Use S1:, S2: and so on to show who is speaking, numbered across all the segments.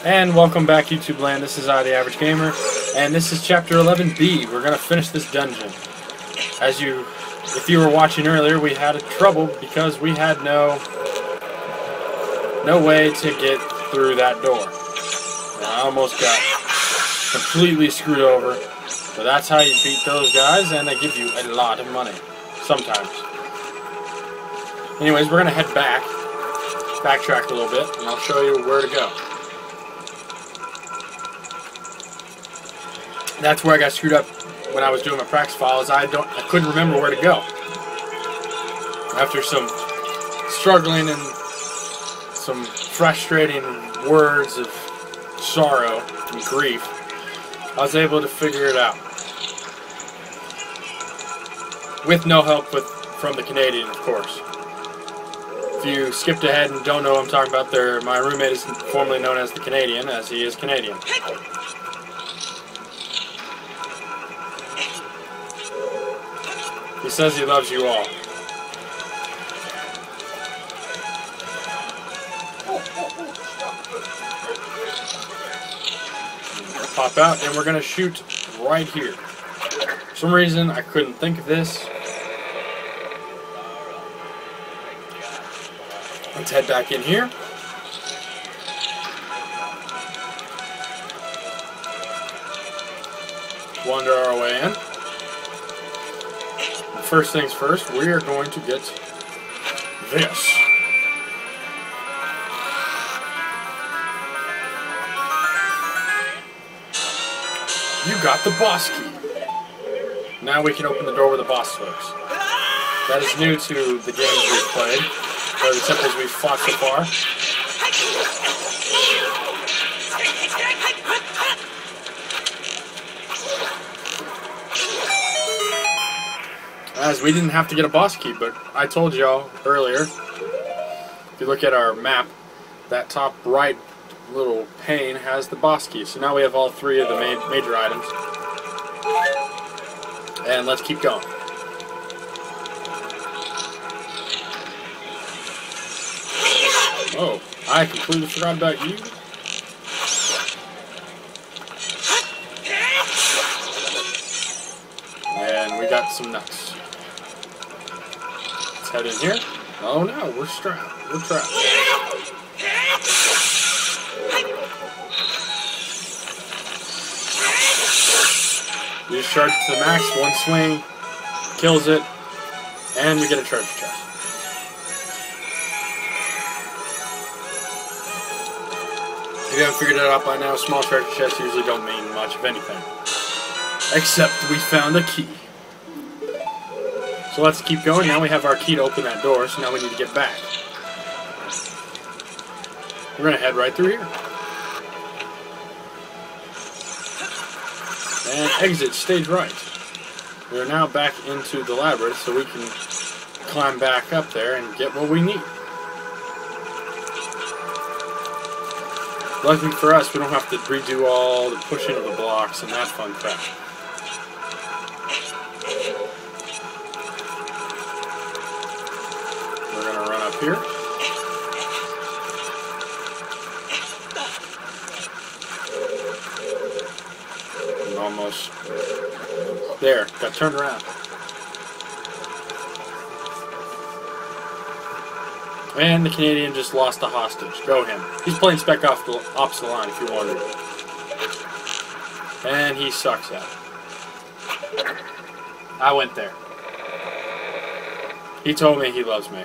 S1: And welcome back, YouTube land. This is I, the Average Gamer, and this is Chapter 11B. We're gonna finish this dungeon. If you were watching earlier, we had trouble because we had no way to get through that door. And I almost got completely screwed over. So that's how you beat those guys, and they give you a lot of money sometimes. Anyways, we're gonna head backtrack a little bit, and I'll show you where to go. That's where I got screwed up when I was doing my practice files. I couldn't remember where to go. After some struggling and some frustrating words of sorrow and grief, I was able to figure it out. With no help from the Canadian, of course. If you skipped ahead and don't know what I'm talking about, my roommate is formerly known as the Canadian, as he is Canadian. He says he loves you all. Pop out, and we're going to shoot right here. For some reason, I couldn't think of this. Let's head back in here. Wander our way in. First things first, we are going to get this. You got the boss key. Now we can open the door where the boss lurks. That is new to the games we've played, or the temples we've fought so far. As we didn't have to get a boss key, but I told y'all earlier, if you look at our map, that top right little pane has the boss key. So now we have all three of the major items. And let's keep going. Oh, I completely forgot about you. And we got some nuts. Let's head in here. Oh no, we're trapped. We're trapped. We just charge it to the max, one swing, kills it, and we get a treasure chest. If you haven't figured it out by now, small treasure chests usually don't mean much of anything. Except we found a key. So let's keep going. Now we have our key to open that door, so now we need to get back. We're going to head right through here. And exit stage right. We are now back into the labyrinth, so we can climb back up there and get what we need. Luckily for us, we don't have to redo all the pushing of the blocks and that fun crap. We're going to run up here. Almost there. Got turned around. And the Canadian just lost a hostage. Go him. He's playing spec off the opposite line, if you wondered. And he sucks at it. I went there. He told me he loves me.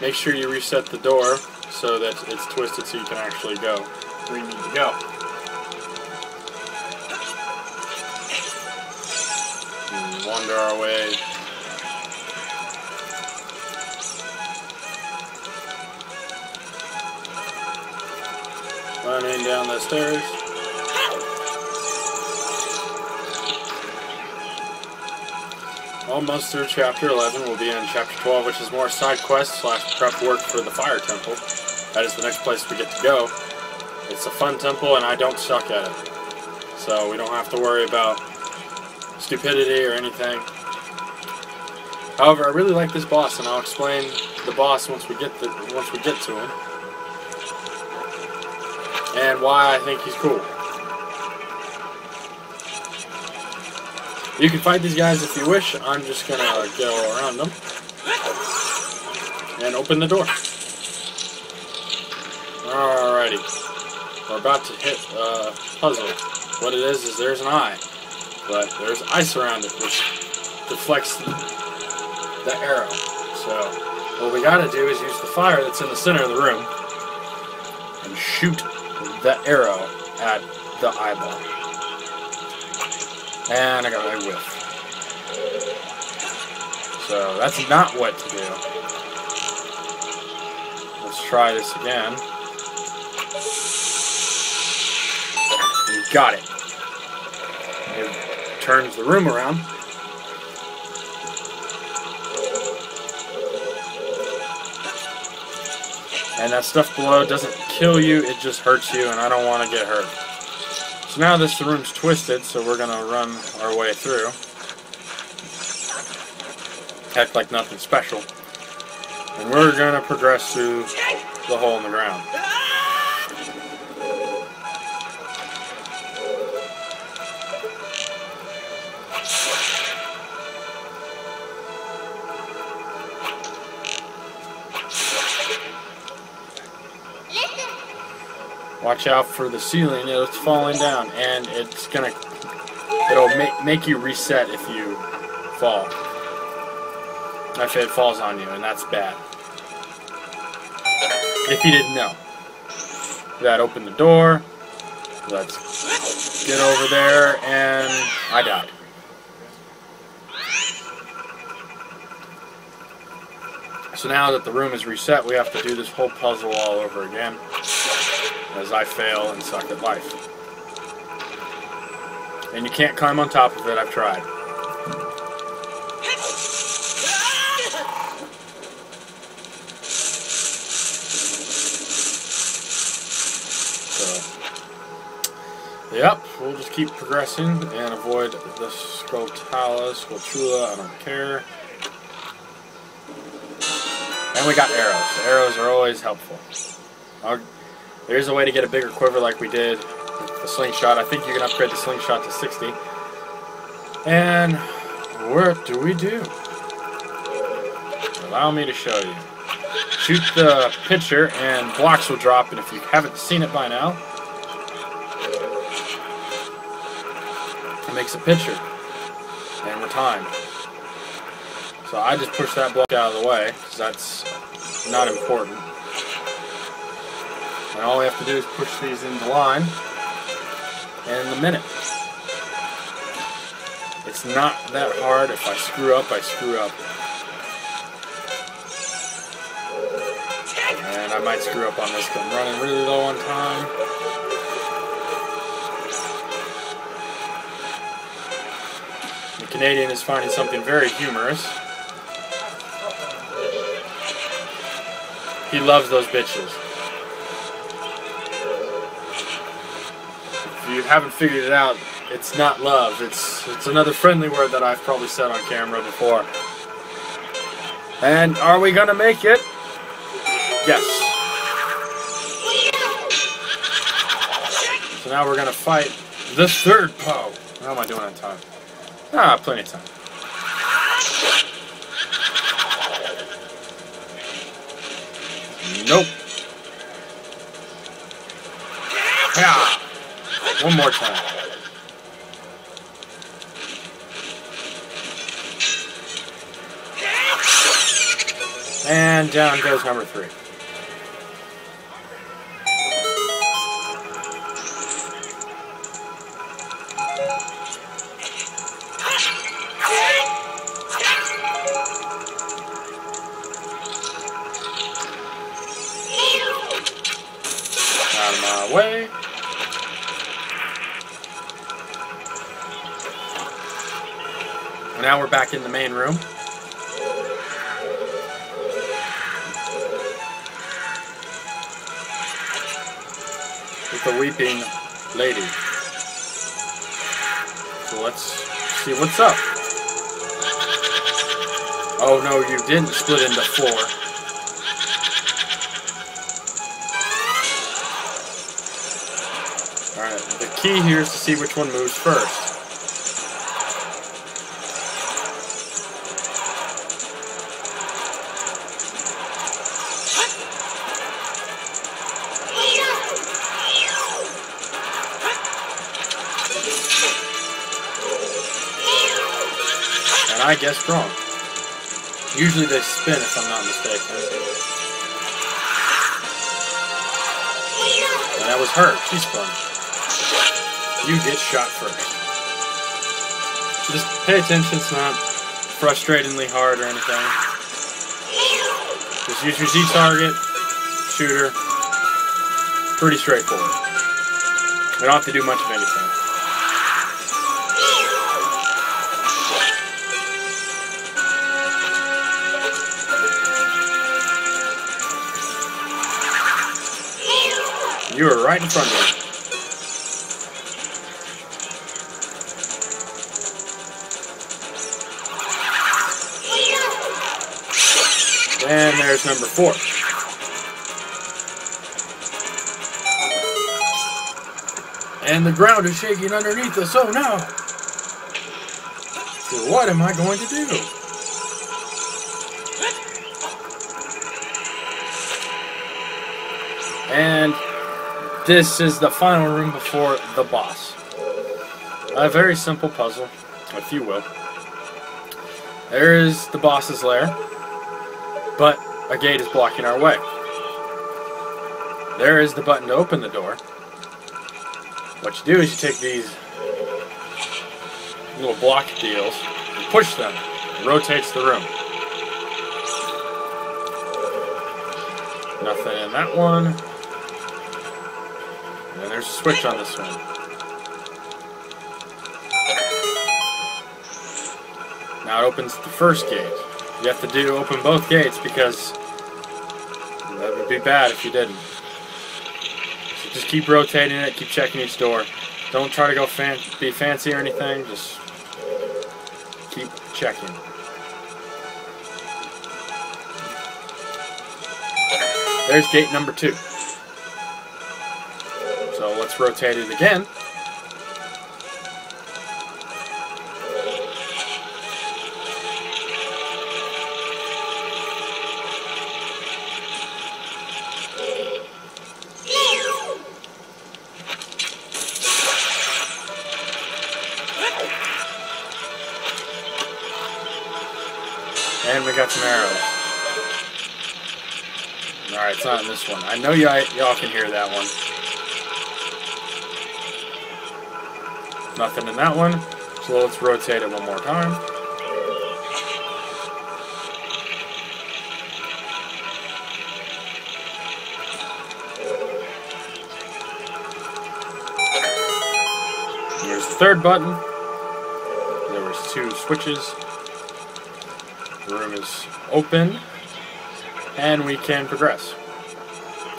S1: Make sure you reset the door so that it's twisted so you can actually go where you need to go. And wander our way. Running down the stairs. Almost through Chapter 11. We'll be in Chapter 12, which is more side quest / prep work for the Fire Temple. That is the next place we get to go. It's a fun temple, and I don't suck at it. So we don't have to worry about stupidity or anything. However, I really like this boss, and I'll explain the boss once we get to him, and why I think he's cool. You can fight these guys if you wish. I'm just gonna go around them and open the door. Alrighty, we're about to hit a puzzle. What it is there's an eye, but there's ice around it, which deflects the arrow. So what we gotta do is use the fire that's in the center of the room and shoot the arrow at the eyeball. And I got my whiff. So that's not what to do. Let's try this again. And got it. It turns the room around. And that stuff below doesn't kill you, it just hurts you, and I don't want to get hurt. So now the room's twisted, so we're going to run our way through. Act like nothing special. And we're going to progress through the hole in the ground. Watch out for the ceiling, it's falling down, and it'll make you reset if you fall. If it falls on you, and that's bad. If you didn't know. That opened the door. Let's get over there, and I died. So now that the room is reset, we have to do this whole puzzle all over again, as I fail and suck at life. And you can't climb on top of it, I've tried. So, yep, we'll just keep progressing and avoid the Sculptula, I don't care. And we got arrows. Arrows are always helpful. There's a way to get a bigger quiver like we did with the slingshot. I think you can upgrade the slingshot to 60. And what do we do? Allow me to show you. Shoot the pitcher and blocks will drop, and if you haven't seen it by now, it makes a pitcher. And we're timed. So I just push that block out of the way, because that's not important. And all we have to do is push these into line, and in a minute. It's not that hard. If I screw up, I screw up. And I might screw up on this because I'm running really low on time. The Canadian is finding something very humorous. He loves those bitches. If you haven't figured it out, it's not love. It's another friendly word that I've probably said on camera before. And are we gonna make it? Yes. So now we're gonna fight the third Poe. How am I doing on time? Ah, plenty of time. Nope. Yeah. One more time. And down goes number 3. Out of my way. Now we're back in the main room. With the weeping lady. So let's see what's up. Oh no, you didn't split into 4. Alright, the key here is to see which one moves first. And I guessed wrong. Usually they spin if I'm not mistaken. And that was her. She spun. You get shot first. So just pay attention. It's not frustratingly hard or anything. Just use your Z target, shooter. Pretty straightforward. You don't have to do much of anything. You were right in front of me. And there's number 4. And the ground is shaking underneath us. Oh no! So what am I going to do? And this is the final room before the boss. A very simple puzzle, if you will. There is the boss's lair, but a gate is blocking our way. There is the button to open the door. What you do is you take these little block deals and push them. It rotates the room. Nothing in that one. And there's a switch on this one. Now it opens the first gate. You have to open both gates because that would be bad if you didn't. So just keep rotating it, keep checking each door. Don't try to go be fancy or anything, just keep checking. There's gate number 2. So let's rotate it again. And we got some arrows. Alright, it's not in this one. I know y'all can hear that one. Nothing in that one. So let's rotate it one more time. Here's the third button. There was 2 switches. The room is open, and we can progress.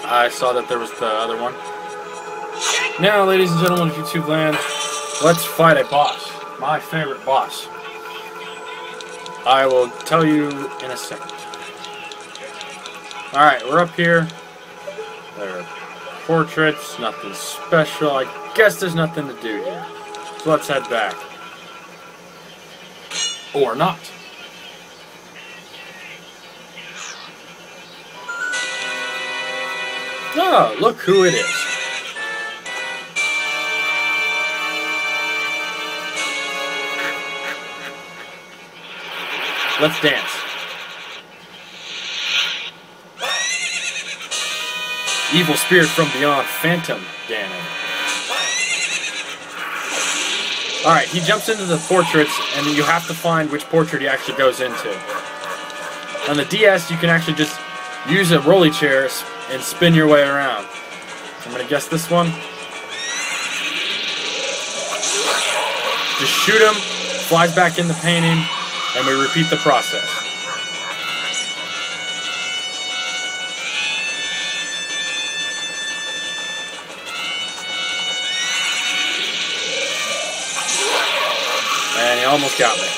S1: I saw that there was the other one. Now, ladies and gentlemen of YouTube land, let's fight a boss. My favorite boss. I will tell you in a second. Alright, we're up here. There are portraits, nothing special. I guess there's nothing to do here. So let's head back. Or not. Oh, look who it is. Let's dance. Evil spirit from beyond, Phantom Ganon. Alright, he jumps into the portraits, and you have to find which portrait he actually goes into. On the DS, you can actually just use a rolly chair and spin your way around. I'm going to guess this one. Just shoot him, flies back in the painting, and we repeat the process. And he almost got me.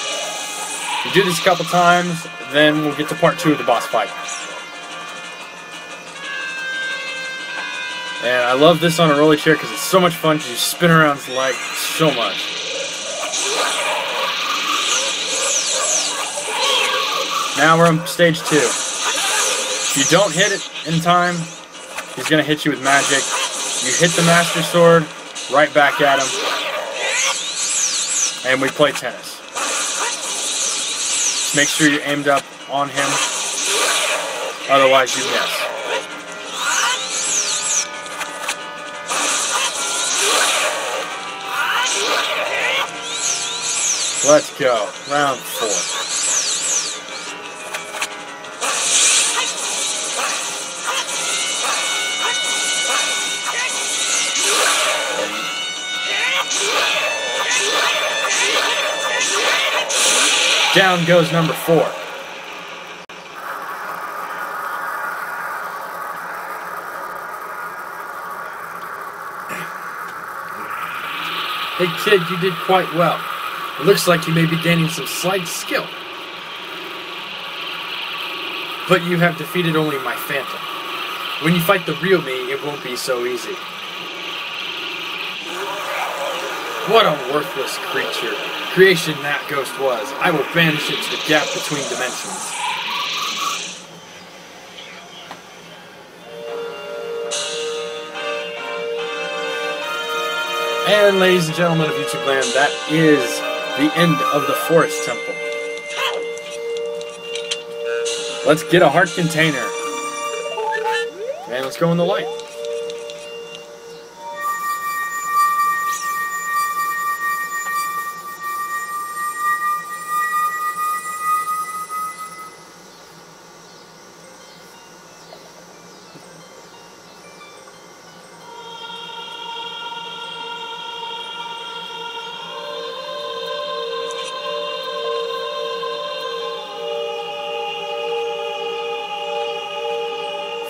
S1: We do this a couple times, then we'll get to part 2 of the boss fight. And I love this on a roller chair because it's so much fun because you spin around like so much. Now we're on stage 2. If you don't hit it in time, he's going to hit you with magic. You hit the Master Sword, right back at him. And we play tennis. Just make sure you're aimed up on him. Otherwise you miss. Let's go. Round 4. Down goes number 4. Hey kid, you did quite well. It looks like you may be gaining some slight skill. But you have defeated only my phantom. When you fight the real me, it won't be so easy. What a worthless creation that ghost was. I will banish it to the gap between dimensions. And ladies and gentlemen of YouTube land, that is the end of the Forest Temple. Let's get a heart container. And let's go in the light.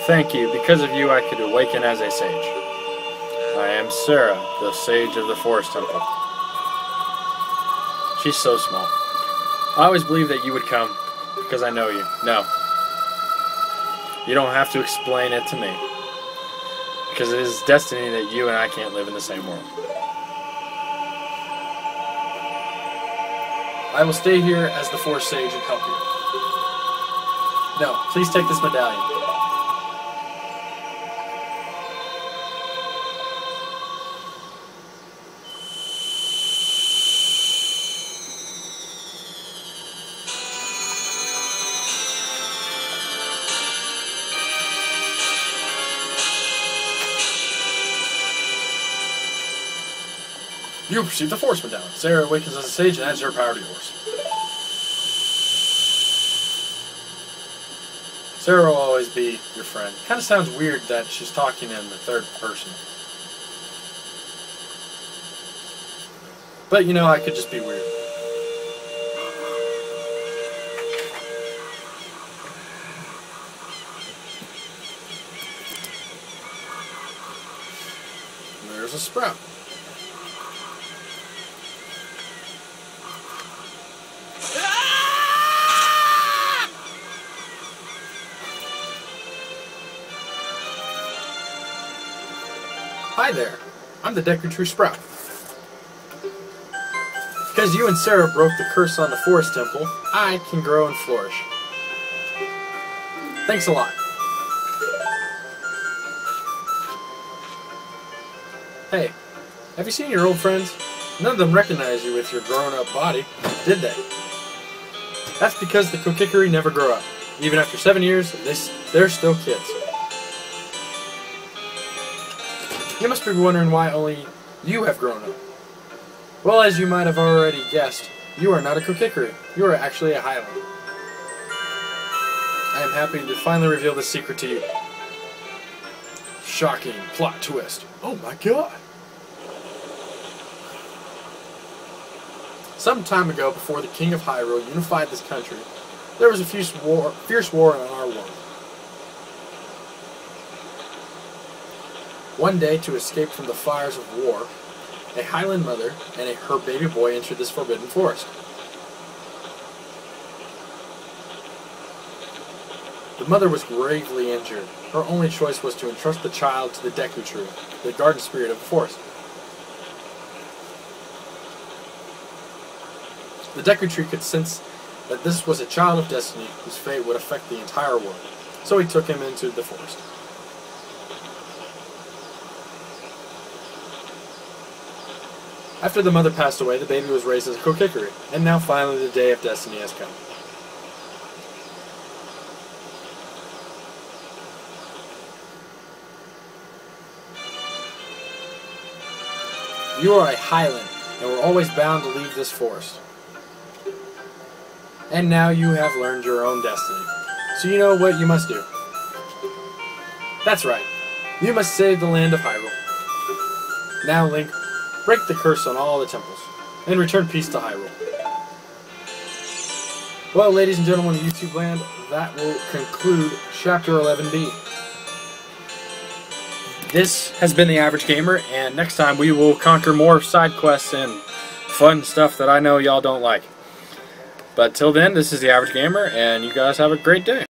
S1: Thank you. Because of you, I could awaken as a sage. I am Sarah, the sage of the Forest Temple. She's so small. I always believed that you would come, because I know you. No. You don't have to explain it to me. Because it is destiny that you and I can't live in the same world. I will stay here as the Forest Sage and help you. No, please take this medallion. You receive the Force Medallion. Sarah awakens as a sage and adds her power to yours. Sarah will always be your friend. Kind of sounds weird that she's talking in the third person. But you know, I could just be weird. There's a sprout. Hi there, I'm the Deku Sprout. Because you and Sarah broke the curse on the Forest Temple, I can grow and flourish. Thanks a lot. Hey, have you seen your old friends? None of them recognize you with your grown-up body, did they? That's because the Kokikiri never grow up. Even after 7 years, they're still kids. You must be wondering why only you have grown up. Well, as you might have already guessed, you are not a Kokikiri. You are actually a Highland. I am happy to finally reveal this secret to you. Shocking plot twist. Oh my god. Some time ago, before the King of Hyrule unified this country, there was a fierce war in our world. One day, to escape from the fires of war, a Highland mother and her baby boy entered this forbidden forest. The mother was gravely injured. Her only choice was to entrust the child to the Deku Tree, the garden spirit of the forest. The Deku Tree could sense that this was a child of destiny whose fate would affect the entire world, so he took him into the forest. After the mother passed away, the baby was raised as a Kokikuri, and now finally the day of destiny has come. You are a Highland, and were always bound to leave this forest. And now you have learned your own destiny, so you know what you must do. That's right, you must save the land of Hyrule. Now, Link, break the curse on all the temples, and return peace to Hyrule. Well, ladies and gentlemen of YouTube land, that will conclude Chapter 11B. This has been The Average Gamer, and next time we will conquer more side quests and fun stuff that I know y'all don't like. But till then, this is The Average Gamer, and you guys have a great day.